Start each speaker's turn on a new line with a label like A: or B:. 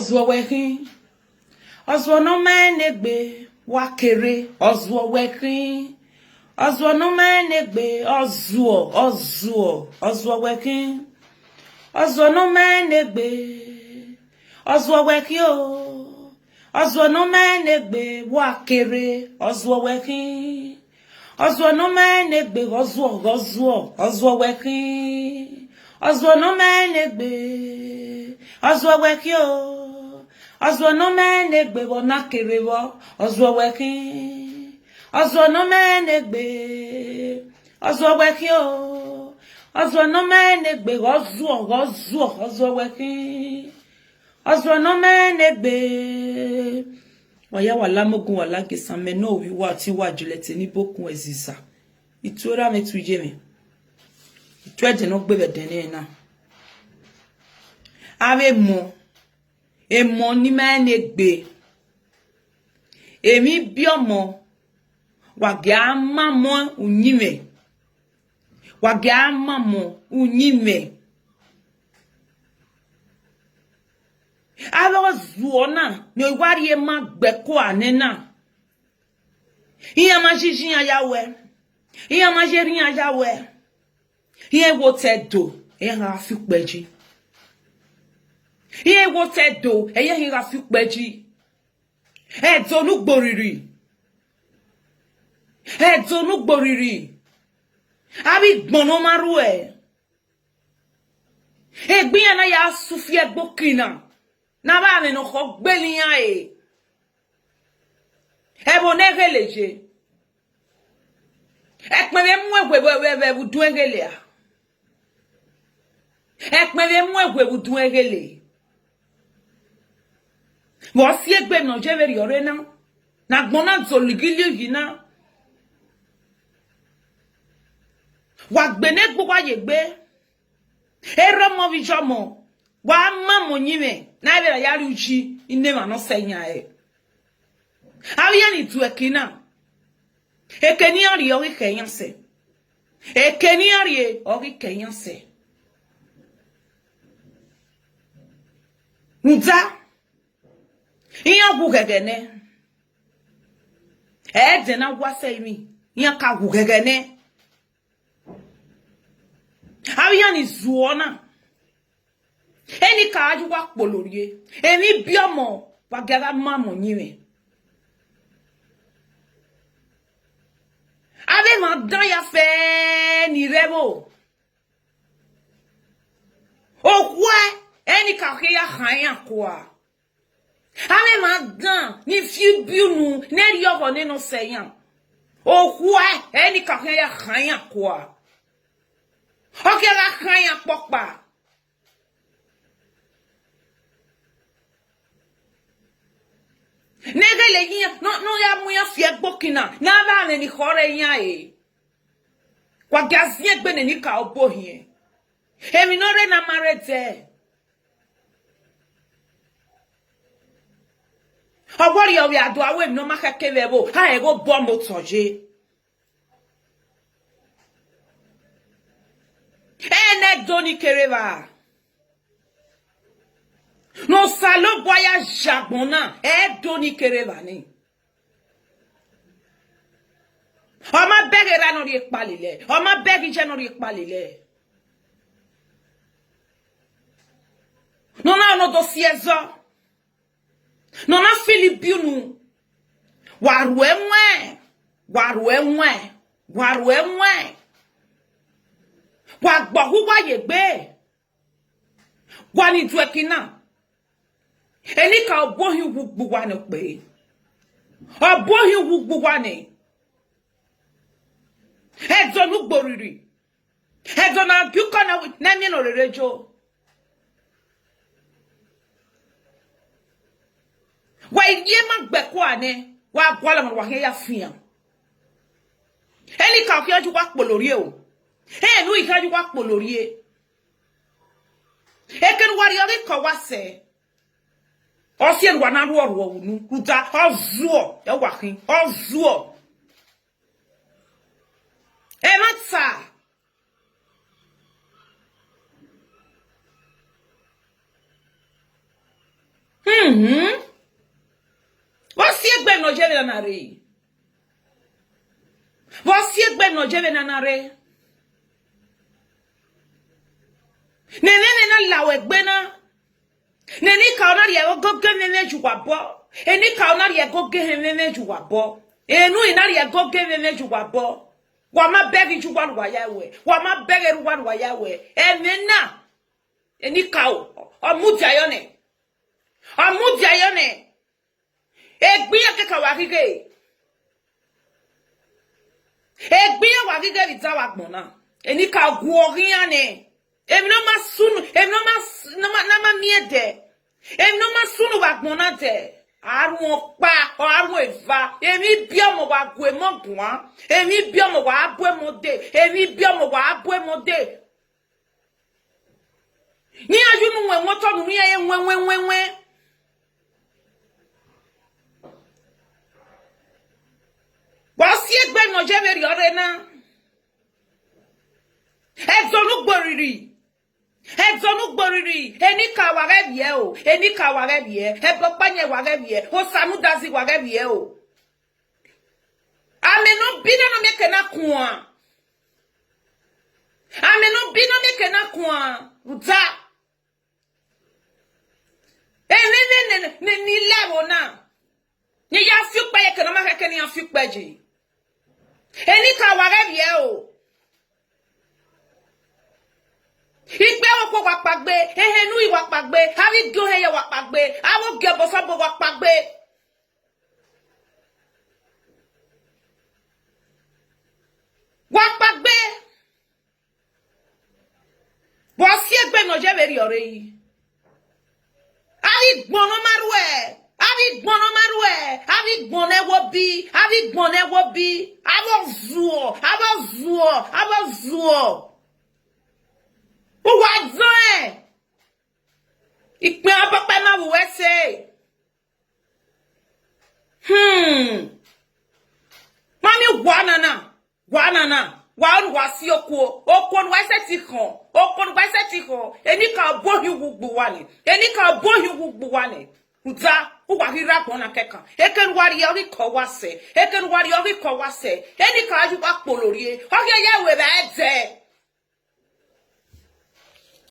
A: Ozwo wekin. Ozwo no menegbe. Wakere. Ozwo wekin. Ozwo no menegbe. Ozwo. Ozwo wekin. Ozwo no menegbe. Ozwo wekio. Ozwo no menegbe. Wakere. Ozwo wekin. Ozwo no menegbe. Ozwo wekin. Ozwo no menegbe. Ozwo wekio. Ozwo no menegbe. Wanakere wo. Ozwo wekin. Ozwo no menegbe. Ozwo wekio. Ozwo no menegbe. Ozwo wekin. Ozwo no menegbe. Waya wala mogun wala gesan me no wi wa ti wa julete ni bokun ezisa. Itura me tuje me. Itweje no gbe bedene na. Ave mo. Emo ni menegbe. Emi biomo. Waga mamo unyime. Waga mamo unyime. Alo zuona me wari e ma gbeko anena. Iya ma jijin ayawe. Iya ma jerin ayawe. Iya wo tedo e ha fi peji. Iya wo tedo e ye ha fi peji. E donu gboriri. E donu gboriri. Abi gbono maru e. E gbiya na ya sufi egbokina. Na ba me no ko gbelian e. E bo ne geleje. E pere mu egwe bu dun egele a. E pere mu egwe bu dun egele. Wo si egbe no je veri ore na. Na gbona zo ligili yi na. Wa gbe ne gbo wa ye gbe. E ro mo vi jomo. Wa mamo nyime. Na vera yari uchi inema no senya e. Awia ni tu ekina. Ekeni ari ori kenyanse. Ekeni ari ori kenyanse. Nza. Iya gugegene. De na wase mi. Iya ka gugegene. Awia ni zuona. Eni ka aju wa polorie. Emi biomo wa gara mamo nyime. Ave ma dan ya fe ni rebo. Okwa eni ka ke ya khan kwa. Ave ma dan ni fi biunu ne riyo ne no seyan. Okwa eni ka ke ya khan kwa. Oke la khan pokpa. Negele yin no ya mu ya fie gbokina na ba ne ni khore yan e kwa gazie gbe ne ni ka obo hie emi no re na marete ogori o wi ado awe no maka kevebo ha e go bombo toje ene doni kereva no salo boya jabona e doni kereva ni Oma begi ra no ri palile. Oma begi je no ri palile. Nona no dosiezo. Nona Filipiunu. Waru enwe. Waru enwe. Waru enwe. Wa gbohu wa yegbe. Wa ni duekina. Eni ka obohi wugbu wa no pe. Obohi wugbu wa ni. Edonu gboriri. Edona duko na mi no rerejo. Wa iye ma gbeko ane wa gwala mo wa ya fian. Eni ka okiaju wa polori o. Nu ikaju wa polori e. Eken wari ori ko wa se. Osien wa na ru oru nu kuta ozuo e wa kin ozuo. Ematsa. Você é bem no jeve na re. Você é bem no jeve na re. Nene na lawe gbena. Nene ka ona ye go ge meme juwa bo. Eni ka ona ye go ge meme juwa bo. Enu ina ye go ge meme juwa bo. Wa ma begi juwa wa yawe. Wa ma begi ruwa wa yawe. Emena. Eni ka o mudia yone. O mudia yone. Egbiya ke ka wa gige. Egbiya wa gige bi za wa gbona. Eni ka guoria ne. Em no masunu, em no mas na ma miede. Em no masunu wa gbona de. Arun pa, o arun eva. Emi bi omo wa gu emo gwan. Emi bi omo wa abo emo de. Emi bi omo wa abo emo de. Ni ajunu we moto nu ni ye wen. Wa si egbe no je veri ore na. Ezonu gboriri. Eni ka wa re bie o. Eni ka wa re bie. Ebo panye wa re bie. O sanu dazi wa re bie o. Ameno bina no meke na kuan. Ameno bina meke na kuan. Uta. Ni lewo na. Ni ya fiuk pa ye ke no ma ke ni ya fiuk pa ji. Eni ka wa re bie o. Igbe oko wa pagbe, ehenu iwa pagbe, hari gyo heye wa pagbe, awo gyo bosabo wa pagbe. Wa pagbe. Bo si egbe no je veri ore yi. Hari gbono marwe. Hari gbone wo bi. Awo zuo. Who was there? Ik ben op bij mijn wc. Mami guanana. Wan wasi oko. Okon wase tikon. Eni ka bohi wugbu wale. Uza, uwa hira kona keka. Eken wari yori ko wase. Eni ka aju wa polorie. Oge ye we ba eze.